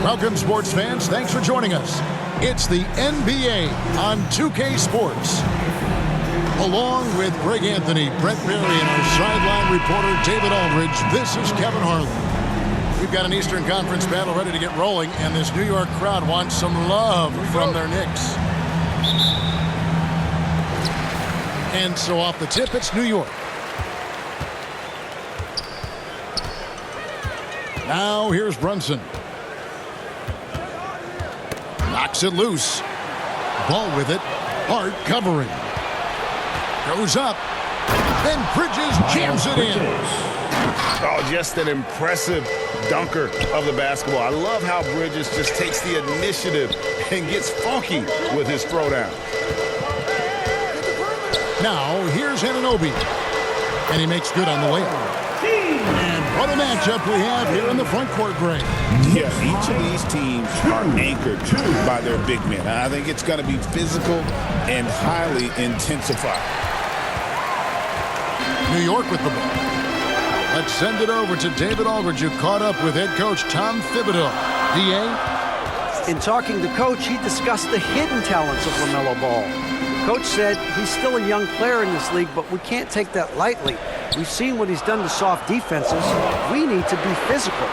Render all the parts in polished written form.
Welcome, sports fans. Thanks for joining us. It's the NBA on 2K Sports. Along with Greg Anthony, Brett Berry, and our sideline reporter, David Aldridge, this is Kevin Harlan. We've got an Eastern Conference battle ready to get rolling, and this New York crowd wants some love from their Knicks. And so off the tip, it's New York. Now here's Brunson. Knocks it loose. Ball with it. Hart covering. Goes up. Then Bridges jams it in. Oh, just an impressive dunker of the basketball. I love how Bridges just takes the initiative and gets funky with his throwdown. Now here's Anunoby. And he makes good on the layup. And what a matchup we have here in the front court, Greg. Yeah, each of these teams are anchored by their big men. I think it's going to be physical and highly intensified. New York with the ball. Let's send it over to David Aldridge, who caught up with head coach Tom Thibodeau. D.A.? In talking to Coach, he discussed the hidden talents of LaMelo Ball. Coach said he's still a young player in this league, but we can't take that lightly. We've seen what he's done to soft defenses. We need to be physical.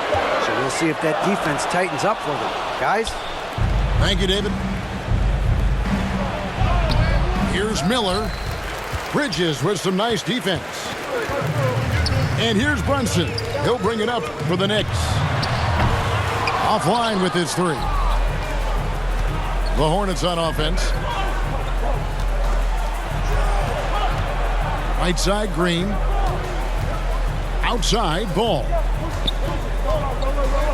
So we'll see if that defense tightens up for them. Guys? Thank you, David. Here's Miller. Bridges with some nice defense. And here's Brunson. He'll bring it up for the Knicks. Offline with his three. The Hornets on offense. Right side, Green. Outside, Ball.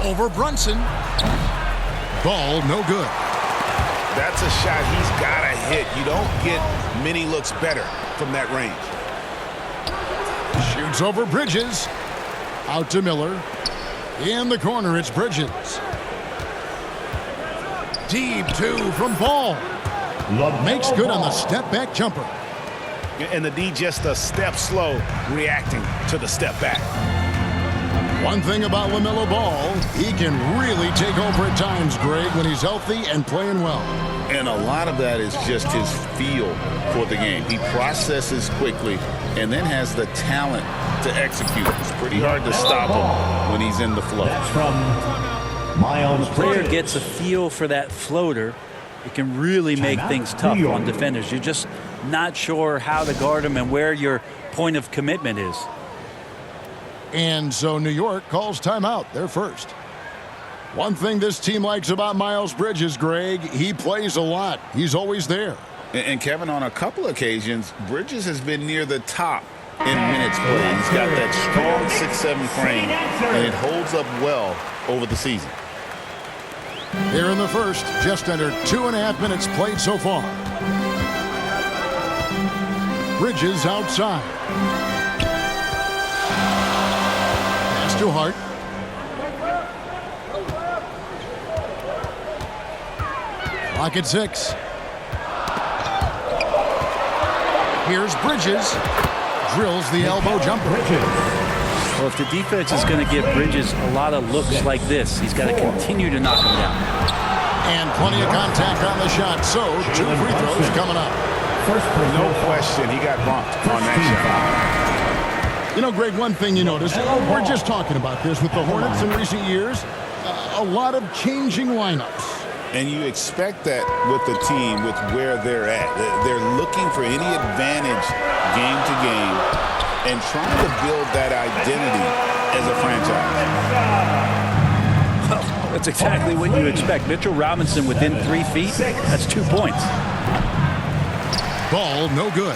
Over Brunson. Ball, no good. That's a shot he's got to hit. You don't get many looks better from that range. Shoots over Bridges. Out to Miller. In the corner, it's Bridges. Deep two from Ball. Makes good on the step-back jumper. And the D just a step slow, reacting to the step back. One thing about LaMelo Ball, he can really take over at times, Greg, when he's healthy and playing well. And a lot of that is just his feel for the game. He processes quickly and then has the talent to execute. It's pretty hard to stop him when he's in the flow. That's from Miles. When a player gets a feel for that floater, it can really make things tough on defenders. You're just not sure how to guard him and where your point of commitment is. And so New York calls timeout. They're first. One thing this team likes about Miles Bridges, Greg, he plays a lot. He's always there. And Kevin, on a couple occasions, Bridges has been near the top in minutes played. He's got that strong 6'7" frame, and it holds up well over the season. Here in the first, just under 2.5 minutes played so far. Bridges outside. Pass to Hart. Clock at 6. Here's Bridges. Drills the elbow jumper. Well, if the defense is going to give Bridges a lot of looks like this, he's got to continue to knock him down. And plenty of contact on the shot, so 2 free throws coming up. No question, he got bumped on that shot. You know, Greg, one thing you notice, we're just talking about this with the Hornets in recent years, a lot of changing lineups. And you expect that with the team, with where they're at. They're looking for any advantage game to game and trying to build that identity as a franchise. Well, that's exactly what you expect. Mitchell Robinson within 3 feet, that's 2 points. Ball, no good.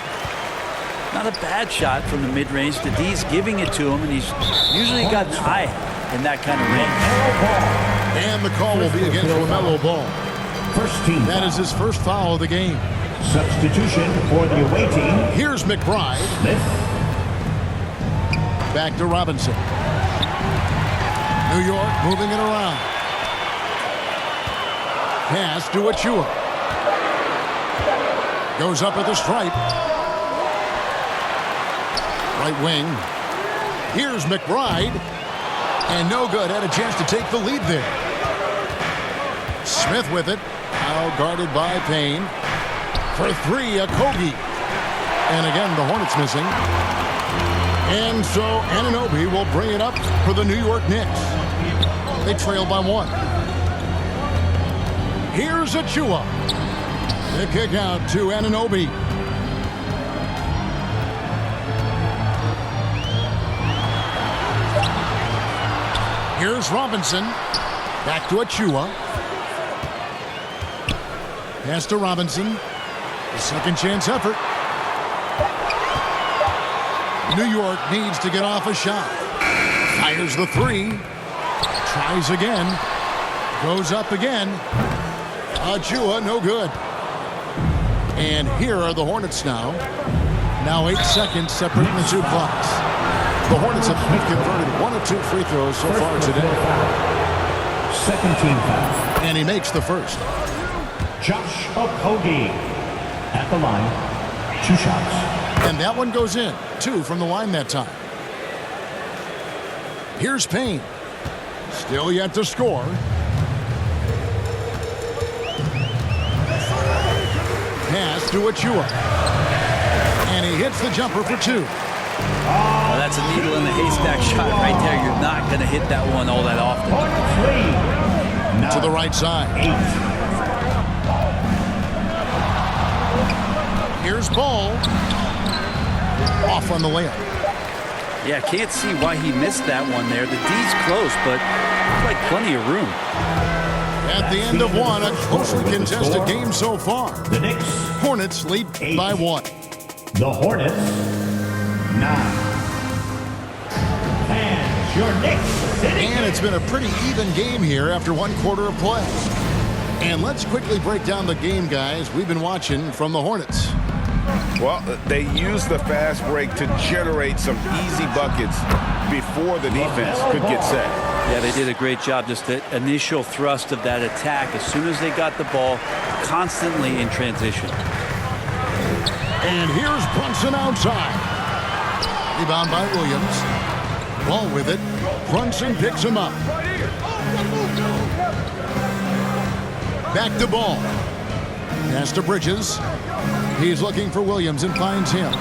Not a bad shot from the mid-range. The D's giving it to him, and he's usually got an eye in that kind of range. And the call will be against LaMelo Ball. First team. That is his first foul of the game. Substitution for the away team. Here's McBride. Smith. Back to Robinson. New York moving it around. Pass to Achua. Goes up at the stripe. Right wing. Here's McBride. And no good. Had a chance to take the lead there. Smith with it. Now guarded by Payne. For three, Okogie. And again, the Hornets missing. And so Anunoby will bring it up for the New York Knicks. They trail by 1. Here's Achua. The kick out to Anunoby. Here's Robinson. Back to Achua. Pass to Robinson. The second chance effort. New York needs to get off a shot. Fires the three. Tries again. Goes up again. Achua, no good. And here are the Hornets now. Now 8 seconds separating the two clocks. The Hornets have converted 1 of 2 free throws so far today. Second team foul. And he makes the first. Josh Okogie at the line. 2 shots. And that one goes in. 2 from the line that time. Here's Payne. Still yet to score. Pass to Achua. And he hits the jumper for 2. Well, that's a needle in the haystack shot right there. You're not going to hit that one all that often. To the right side. 8. Here's Ball. Off on the layup. Yeah, can't see why he missed that one there. The D's close, but like plenty of room. At the end of 1, a closely contested game so far. The Knicks. Hornets lead 8. by 1. The Hornets 9. And your Knicks. And it's been a pretty even game here after 1 quarter of play. And let's quickly break down the game, guys, we've been watching from the Hornets. Well, they used the fast break to generate some easy buckets before the defense could get set. Yeah, they did a great job. Just the initial thrust of that attack, as soon as they got the ball, constantly in transition. And here's Brunson outside. Rebound by Williams. Ball with it. Brunson picks him up. Back to Ball. Pass to Bridges. He's looking for Williams and finds him.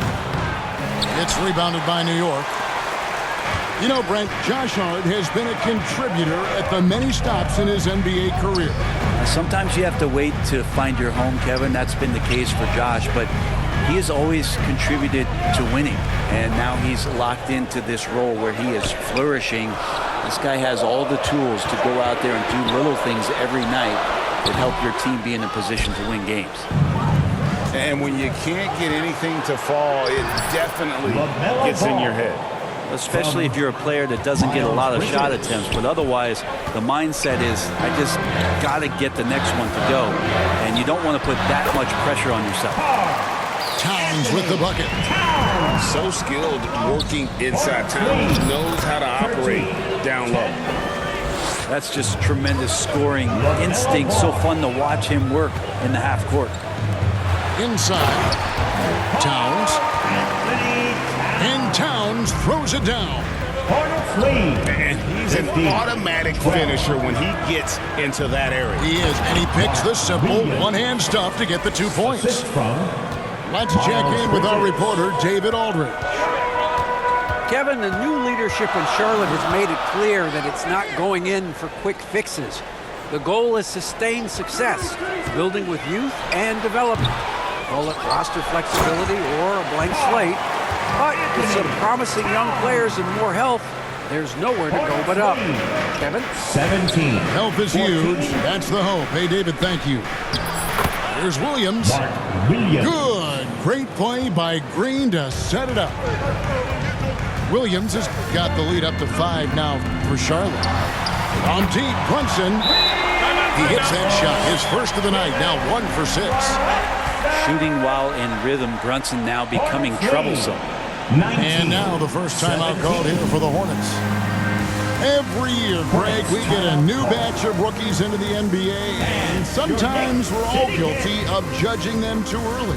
It's rebounded by New York. You know, Brent, Josh Hart has been a contributor at the many stops in his NBA career. Sometimes you have to wait to find your home, Kevin. That's been the case for Josh, but he has always contributed to winning, and now he's locked into this role where he is flourishing. This guy has all the tools to go out there and do little things every night that help your team be in a position to win games. And when you can't get anything to fall, it definitely gets in your head. Especially if you're a player that doesn't get a lot of shot attempts, but otherwise the mindset is, I just got to get the next one to go, and you don't want to put that much pressure on yourself. Towns with the bucket. So skilled working inside. Towns knows how to operate down low. That's just tremendous scoring instinct. So fun to watch him work in the half court. Inside. Towns. And Towns throws it down. And he's an automatic finisher when he gets into that area. He is, and he picks the simple one-hand stuff to get the 2 points. Let's check in with our reporter, David Aldridge. Kevin, the new leadership in Charlotte has made it clear that it's not going in for quick fixes. The goal is sustained success, building with youth and development. Call it roster flexibility or a blank slate. But with some promising young players and more health, there's nowhere to go but up. Kevin? 17. Health is huge. That's the hope. Hey, David, thank you. Here's Williams. Good. Great play by Green to set it up. Williams has got the lead up to 5 now for Charlotte. On deep, Brunson. He hits that shot. His first of the night. Now 1 for 6. Shooting while in rhythm, Brunson now becoming troublesome. 19. And now the first timeout called here for the Hornets. Every year, Greg, we get a new batch of rookies into the NBA, and sometimes we're all guilty of judging them too early.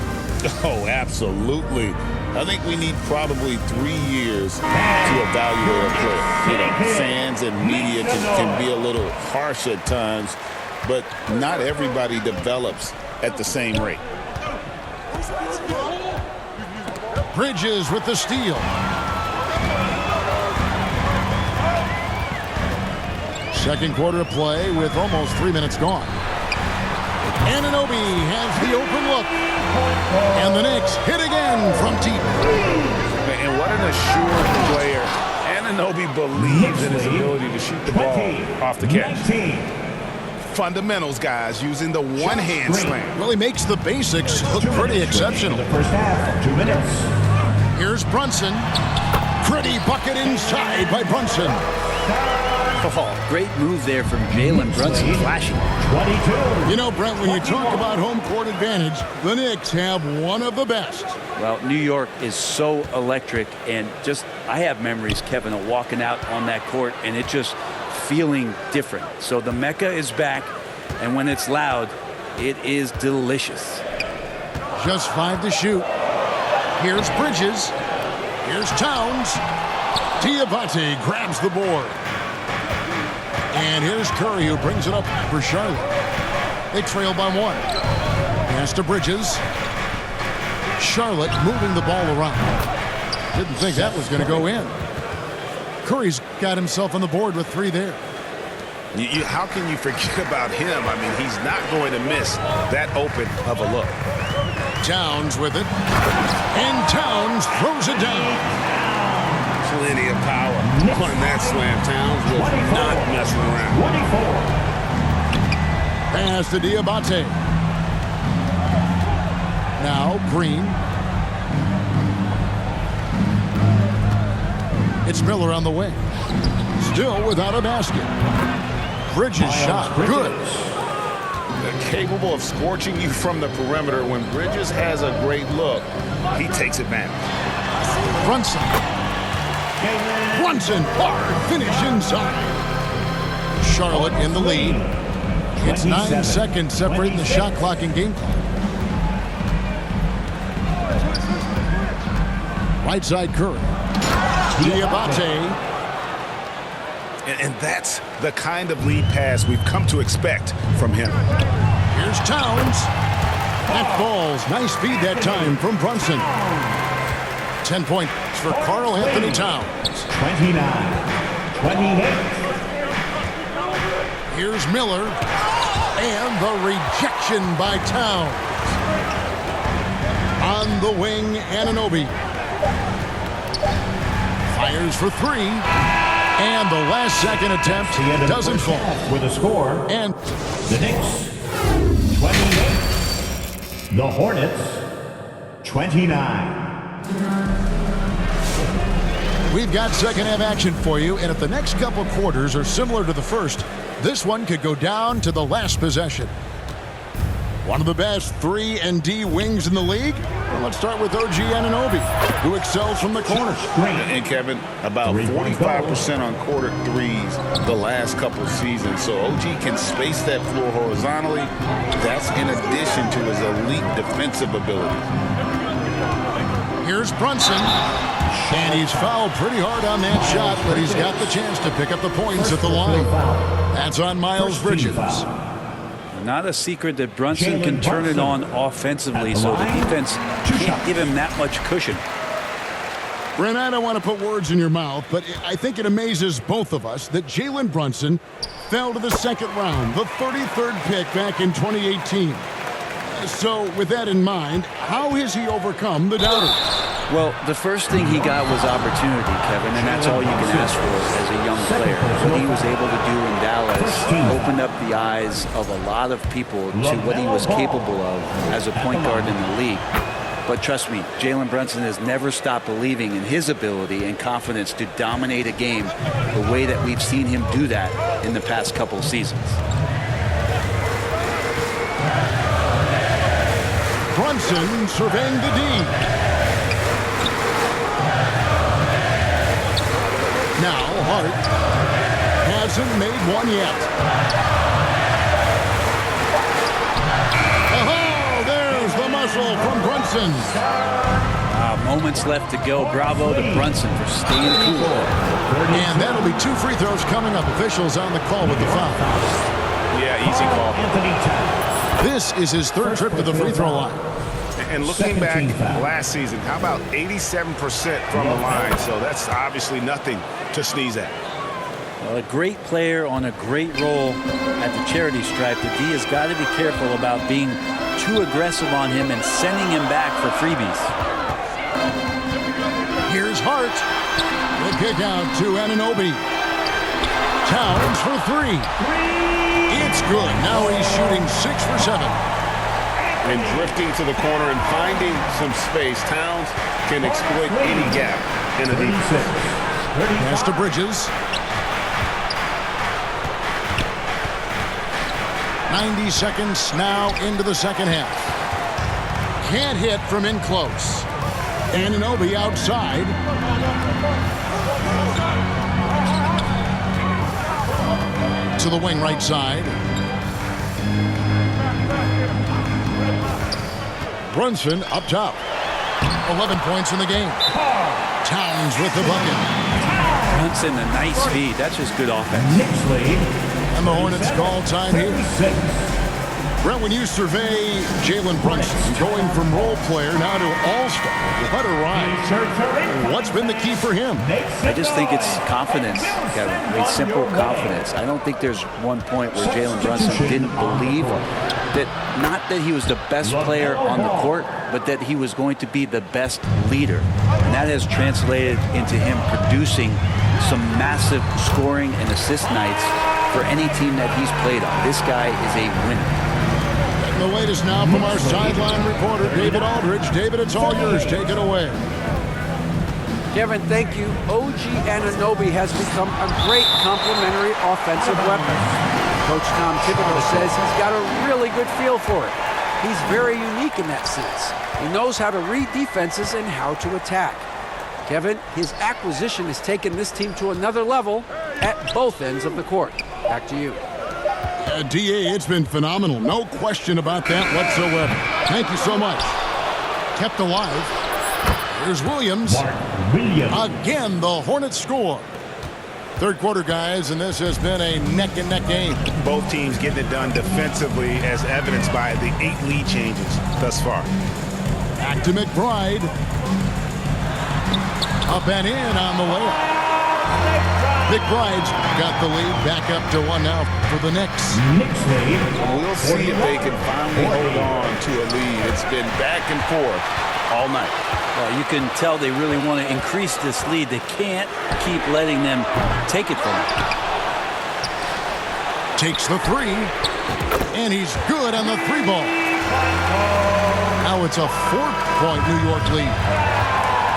Oh, absolutely. I think we need probably 3 years to evaluate a player. You know, fans and media can be a little harsh at times, but not everybody develops at the same rate. Bridges with the steal. Second quarter of play with almost 3 minutes gone. Anunoby has the open look. And the Knicks hit again from deep. And what an assured player. Anunoby believes in his ability to shoot the ball off the catch. Fundamentals, guys, using the one-hand slam. Well, he makes the basics look pretty exceptional. The first half, 2 minutes. Here's Brunson. Pretty bucket inside by Brunson. Oh, great move there from Jalen Brunson, flashing. 22. You know, Brent, when you talk about home court advantage, the Knicks have one of the best. Well, New York is so electric, and just, I have memories, Kevin, of walking out on that court and it just feeling different. So the Mecca is back, and when it's loud, it is delicious. Just 5 to shoot. Here's Bridges. Here's Towns. Diabate grabs the board. And here's Curry, who brings it up for Charlotte. They trail by 1. Pass to Bridges. Charlotte moving the ball around. Didn't think that was going to go in. Curry's got himself on the board with 3 there. How can you forget about him? I mean, he's not going to miss that open of a look. Towns with it. And Towns throws it down. Plenty of power on that slam. Towns was not messing around. 24. Pass to Diabate. Now Green. It's Miller on the wing. Still without a basket. Bridges shot. Good. They're capable of scorching you from the perimeter. When Bridges has a great look, he takes advantage. Brunson. Brunson, hard finish inside. Charlotte in the lead. It's 9 seconds separating the shot clock and game clock. Right side Curry. Diabate. And that's the kind of lead pass we've come to expect from him. Here's Towns. That falls. Nice feed that time from Brunson. 10 points for Karl Anthony Towns. 29. 28. Here's Miller. And the rejection by Towns. On the wing, Anunoby. Fires for 3. And the last second attempt doesn't fall. With a score. And The Knicks, 28. The Hornets, 29. we've got second half action for you. And if the next couple quarters are similar to the first, this one could go down to the last possession. One of the best 3-and-D wings in the league? Well, let's start with OG Anunoby, who excels from the corner. And Kevin, about 45% on quarter threes the last couple seasons. So OG can space that floor horizontally. That's in addition to his elite defensive ability. Here's Brunson. And he's fouled pretty hard on that shot, but he's got the chance to pick up the points at the line. That's on Miles Bridges. Not a secret that Brunson can turn it on offensively, so the defense can't give him that much cushion. Brent, I don't want to put words in your mouth, but I think it amazes both of us that Jalen Brunson fell to the second round, the 33rd pick back in 2018. So with that in mind, how has he overcome the doubters? Well, the first thing he got was opportunity, Kevin, and that's all you can ask for as a young player. What he was able to do in Dallas opened up the eyes of a lot of people to what he was capable of as a point guard in the league. But trust me, Jalen Brunson has never stopped believing in his ability and confidence to dominate a game the way that we've seen him do that in the past couple of seasons. Brunson surveying the D. Now Hart hasn't made one yet. Oh, there's the muscle from Brunson. Moments left to go. Bravo to Brunson for staying cool. And that'll be 2 free throws coming up. Officials on the call with the foul. Yeah, easy call. Anthony Towns. This is his third trip to the free throw line. And looking back 17 fouls. last season, how about 87% from the line? So that's obviously nothing to sneeze at. Well, a great player on a great role at the charity stripe. The D has got to be careful about being too aggressive on him and sending him back for freebies. Here's Hart. The kick out to Anunoby. Towns for three. It's good. Now he's shooting 6 for 7. And drifting to the corner and finding some space, Towns can exploit any gap in a 36. defense. 35. Pass to Bridges. 90 seconds now into the second half. Can't hit from in close. Anunoby outside. To the wing right side. Brunson up top. 11 points in the game. Towns with the bucket. Brunson, a nice feed. That's just good offense. Knicks lead. And the Hornets call time here. 36. Brent, when you survey Jalen Brunson going from role player now to all-star, what a ride. What's been the key for him? I just think it's confidence, Kevin. I mean, simple confidence. I don't think there's one point where Jalen Brunson didn't believe that, not that he was the best player on the court, but that he was going to be the best leader. And that has translated into him producing some massive scoring and assist nights for any team that he's played on. This guy is a winner. The latest now from our sideline reporter, David Aldridge. David, it's all yours. Take it away. Kevin, thank you. OG Anunoby has become a great complementary offensive weapon. Coach Tom Thibodeau says he's got a really good feel for it. He's very unique in that sense. He knows how to read defenses and how to attack. Kevin, his acquisition has taken this team to another level at both ends of the court. Back to you. DA, it's been phenomenal. No question about that whatsoever. Thank you so much. Kept alive. Here's Williams. Again, the Hornets score. Third quarter, guys, and this has been a neck-and-neck game. Both teams getting it done defensively, as evidenced by the 8 lead changes thus far. Back to McBride. Up and in on the layup. McBride's got the lead. Back up to 1 now for the Knicks. Knicks lead. We'll see if they can finally hold on to a lead. It's been back and forth all night. Well, you can tell they really want to increase this lead. They can't keep letting them take it from them. Takes the three. And he's good on the 3-ball. Now it's a 4-point New York lead.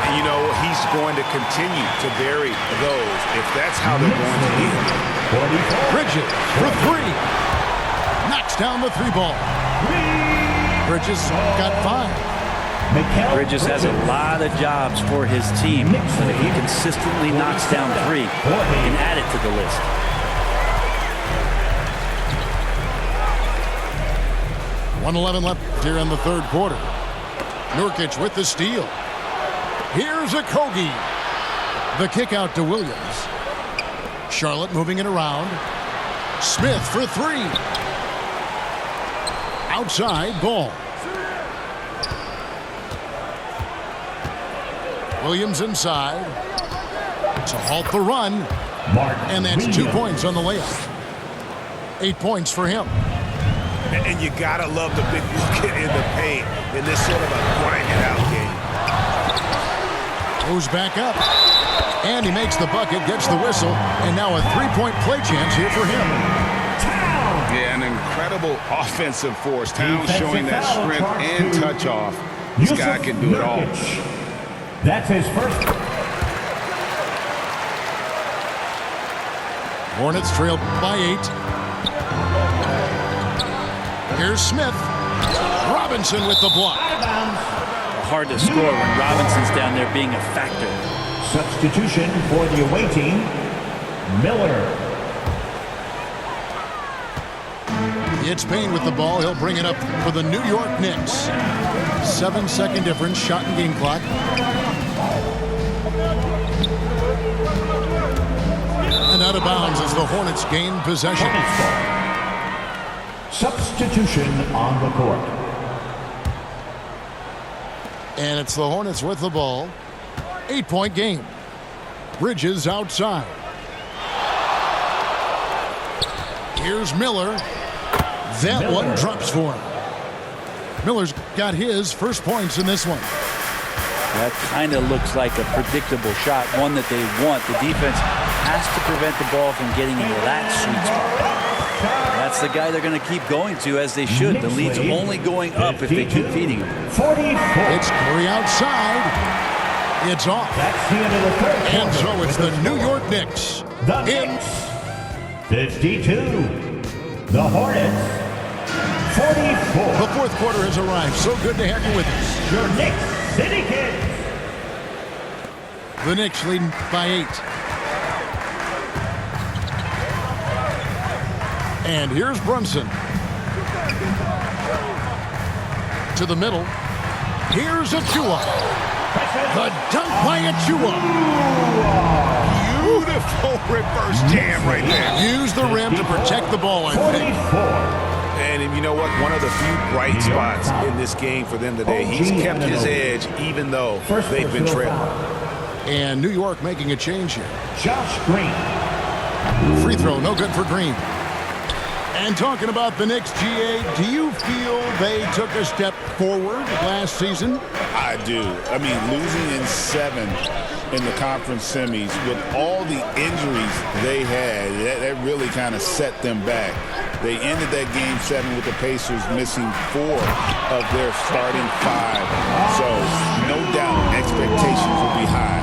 And you know, he's going to continue to vary those if that's how they're going to lead. Bridges for 3. Knocks down the 3-ball. Bridges got 5. Bridges has a lot of jobs for his team, but if he consistently knocks down 3, he can add it to the list. .111 left here in the third quarter. Nurkic with the steal. Here's a Kogi. The kick out to Williams. Charlotte moving it around. Smith for 3. Outside ball. Williams inside to halt the run. And that's 2 points on the layup. 8 points for him. And you gotta love the big bucket in the paint in this sort of a grinded out game. Goes back up. And he makes the bucket, gets the whistle, and now a 3-point play chance here for him. Yeah, an incredible offensive force. Towns showing that strength and touch off. This guy can do it all. That's his first. Hornets trail by 8. Here's Smith. Robinson with the block. Hard to score when Robinson's down there being a factor. Substitution for the away team, Miller. It's Payne with the ball. He'll bring it up for the New York Knicks. 7-second difference, shot and game clock. And out of bounds as the Hornets gain possession. Substitution on the court. And it's the Hornets with the ball. 8-point game. Bridges outside. Here's Miller. That one drops for him. Miller's got his first points in this one. That kind of looks like a predictable shot, one that they want. The defense has to prevent the ball from getting into that sweet spot. That's the guy they're going to keep going to, as they should. The lead's only going up if they keep feeding him. 44. It's Curry outside. It's off. That's the end of the third quarter. And so it's the New York Knicks. The Knicks 52. The Hornets 44. The fourth quarter has arrived. So good to have you with us. Your Knicks City Kids. The Knicks leading by 8. And here's Brunson. To the middle. Here's Achua. The dunk by Achua. Beautiful reverse jam right there. Use the rim to protect the ball, I think. 44. And you know what? One of the few bright spots in this game for them today. He's kept his edge even though they've been trailing. And New York making a change here. Josh Green. Free throw, no good for Green. And talking about the Knicks, GA, do you feel they took a step forward last season? I do. I mean, losing in 7 in the conference semis with all the injuries they had, that really kind of set them back. They ended that game 7 with the Pacers missing 4 of their starting 5. So, no doubt, expectations will be high.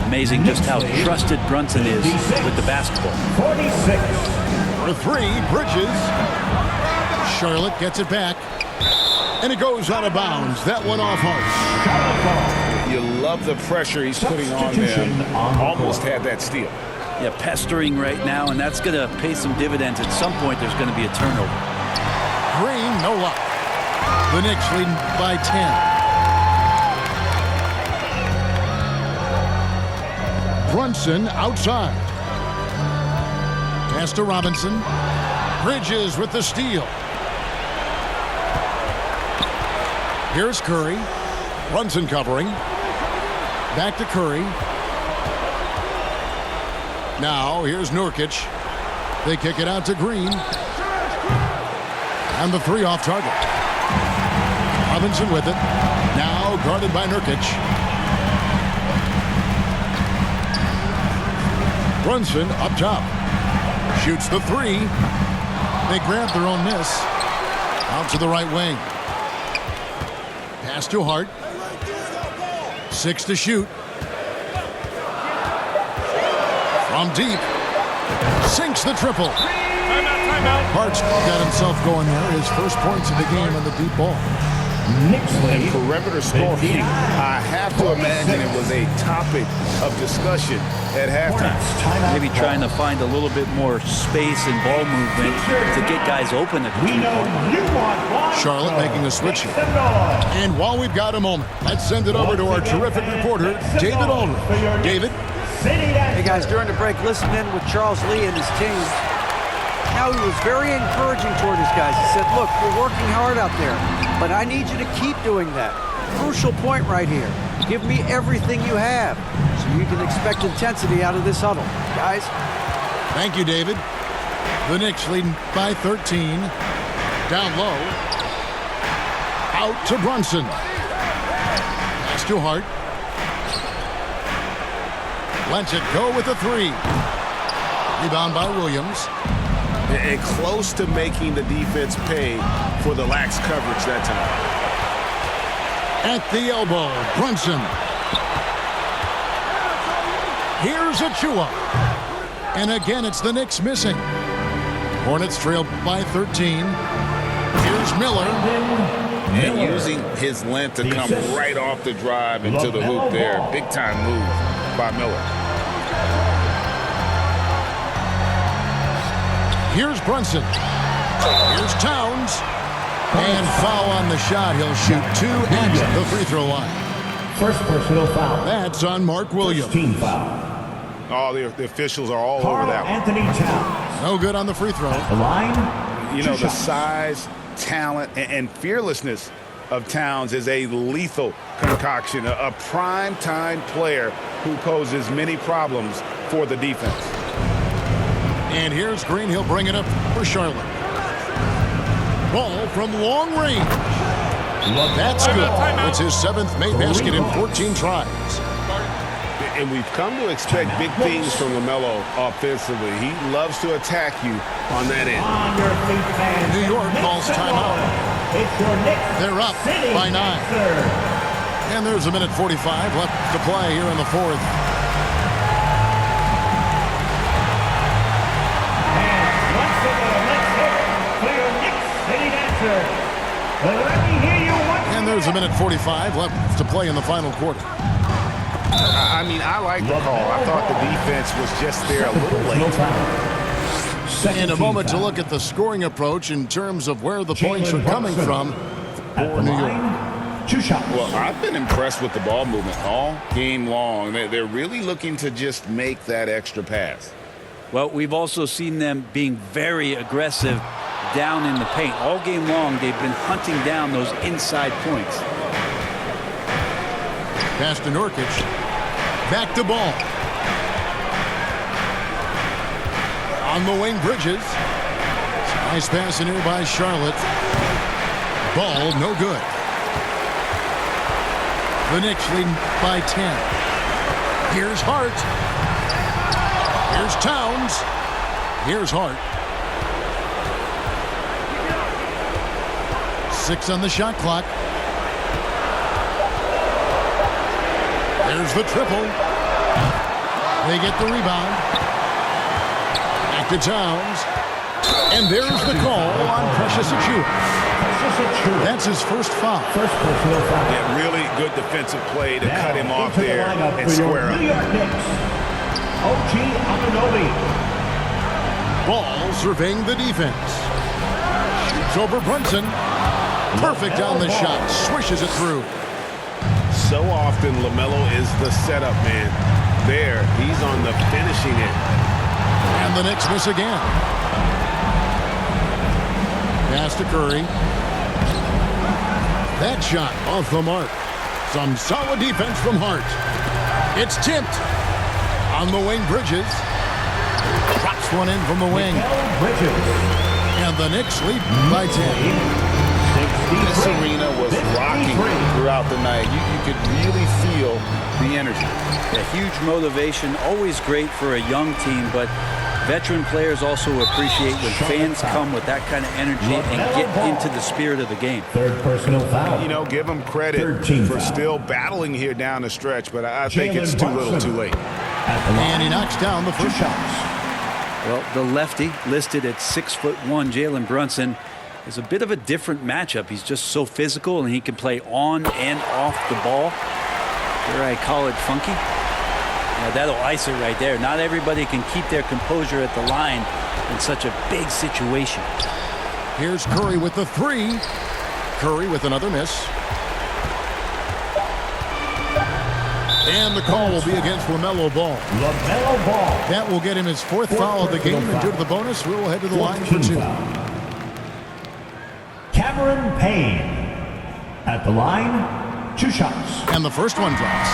Amazing just how trusted Brunson is with the basketball. 46. For 3, Bridges. Charlotte gets it back. And it goes out of bounds. That one off Hart. You love the pressure he's putting on them. Almost had that steal. Yeah, pestering right now, and that's going to pay some dividends. At some point, there's going to be a turnover. Green, no luck. The Knicks leading by 10. Brunson outside. Pass to Robinson. Bridges with the steal. Here's Curry. Brunson covering. Back to Curry. Now, here's Nurkic. They kick it out to Green. And the 3 off target. Robinson with it. Now guarded by Nurkic. Brunson up top. Shoots the 3. They grab their own miss. Out to the right wing. Pass to Hart. 6 to shoot. From deep. Sinks the triple. Timeout. Hart's got himself going there. His first points of the game on the deep ball. Knicks lead. Perimeter scoring, I have to imagine it was a topic of discussion at halftime. Maybe trying to find a little bit more space and ball movement to get guys open at the We know you want one. Charlotte making a switch here. And while we've got a moment, let's send it over to our terrific reporter, David Aldridge. David? Hey guys, during the break, listen in with Charles Lee and his team. How he was very encouraging toward his guys. He said, look, you're working hard out there, but I need you to keep doing that. Crucial point right here. Give me everything you have so you can expect intensity out of this huddle. Guys? Thank you, David. The Knicks leading by 13. Down low. Out to Brunson. Pass to Hart. Lets it go with a 3. Rebound by Williams. And close to making the defense pay for the lax coverage that time. At the elbow, Brunson. Here's Achua. And again, it's the Knicks missing. Hornets trail by 13. Here's Miller. And using his length to come right off the drive into the hoop there. Big time move by Miller. Here's Brunson. Here's Towns. And foul on the shot. He'll shoot 2 at the free throw line. First personal foul. That's on Mark Williams. Team foul. Oh, the officials are all over Carl that one. Anthony Towns. No good on the free throw. The line, You know, the size, talent, and fearlessness of Towns is a lethal concoction, a prime-time player who poses many problems for the defense. And here's Green. He'll bring it up for Charlotte. Ball from long range. That's good. It's his 7th made basket in 14 tries. And we've come to expect big things from LaMelo offensively. He loves to attack you on that end. New York calls timeout. They're up by 9. And there's a minute 45 left to play here in the 4th. And there's a minute 45 left to play in the final quarter. I mean, I like the call. I thought the defense was just there a little late. In a moment to look at the scoring approach in terms of where the points are coming from for New York. 2 shots. Well, I've been impressed with the ball movement all game long. They're really looking to just make that extra pass. Well, we've also seen them being very aggressive down in the paint. All game long, they've been hunting down those inside points. Pass to Nurkic. Back to Ball. On the wing, Bridges. Nice pass in here by Charlotte. Ball, no good. The Knicks leading by 10. Here's Hart. Here's Towns. Here's Hart. 6 on the shot clock. There's the triple. They get the rebound. Back to Towns. And there's the call on Precious Achiuwa. That's his first foul. Yeah, really good defensive play to cut him off there and square up. OG Anunoby. Ball surveying the defense. Shoots over Brunson. Perfect on the shot. Swishes it through. So often, LaMelo is the setup man. There, he's on the finishing end. And the Knicks miss again. Pass to Curry. That shot off the mark. Some solid defense from Hart. It's tipped. On the wing, Bridges. Drops one in from the wing. And the Knicks lead by 10. This arena was rocking throughout the night. You could really feel the energy. A huge motivation, always great for a young team, but veteran players also appreciate when fans come with that kind of energy and get into the spirit of the game. 3rd personal foul. You know, give him credit for still battling here down the stretch, but I think it's too little too late. And he knocks down the first shot. Well, the lefty listed at 6'1", Jalen Brunson, is a bit of a different matchup. He's just so physical, and he can play on and off the ball. Dare I call it funky? Yeah, that'll ice it right there. Not everybody can keep their composure at the line in such a big situation. Here's Curry with the 3. Curry with another miss. And the call will be against LaMelo Ball. LaMelo Ball. That will get him his 4th foul of the game, and due to the bonus, we will head to the line for 2. Cameron Payne. At the line, 2 shots. And the first one drops.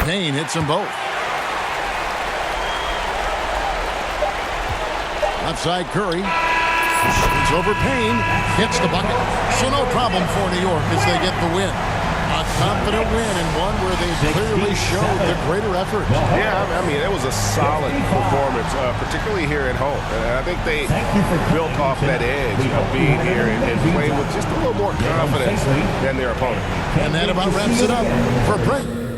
Payne hits them both. Left side, Curry. It's over Payne. Hits the bucket. So no problem for New York as they get the win. A confident win and one where they clearly showed the greater effort. Yeah, I mean, it was a solid performance, particularly here at home. And I think they built off that edge of being here and playing with just a little more confidence than their opponent. And that about wraps it up for Brent.